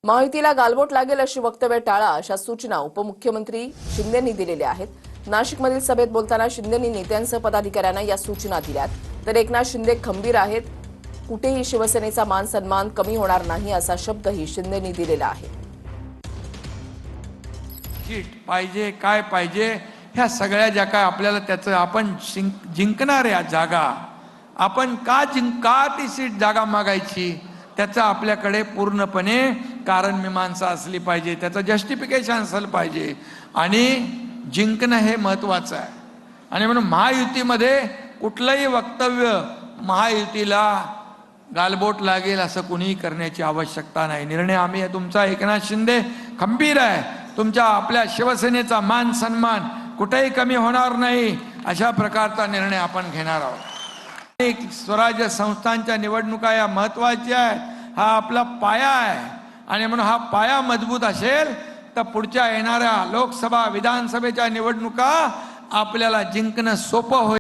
महायुतीला गालबोट लागेल अशी वक्तव्य टाळा अशा सूचना उपमुख्यमंत्री शिंदेंनी दिलेल्या आहेत। नाशिकमधील सभेत बोलताना शिंदेंनी नेत्यांसह पदाधिकाऱ्यांना या सूचना दिल्यात। तर एकनाथ शिंदे खंबीर आहेत, कुठेही शिवसेनेचा मान सन्मान कमी होणार नाही असा शब्दही शिंदेंनी दिलेला आहे। पाहिजे काय पाहिजे ह्या सगळ्या ज्या काय आपल्याला त्याचं आपण जिंकणार या जागा, आपण का ती सीट जागा मागायची त्याचं आपल्याकडे पूर्णपणे कारण मीमांसा असली पाहिजे, त्याचं जस्टिफिकेशन असलं पाहिजे आणि जिंकणं हे महत्त्वाचं आहे। आणि म्हणून महायुतीमध्ये कुठलंही वक्तव्य महायुतीला गालबोट लागेल असं कुणीही करण्याची आवश्यकता नाही। निर्णय आम्ही तुमचा एकनाथ शिंदे खंबीर आहे, तुमच्या आपल्या शिवसेनेचा मान सन्मान कुठेही कमी होणार नाही अशा प्रकारचा निर्णय आपण घेणार आहोत। स्वराज्य संस्थांच्या निवडणुका या महत्त्वाच्या आहेत, हा आपला पाया आहे आणि म्हणून हा पाया मजबूत असेल तर पुढच्या येणाऱ्या लोकसभा विधानसभेच्या निवडणुका आपल्याला जिंकणं सोपं होईल।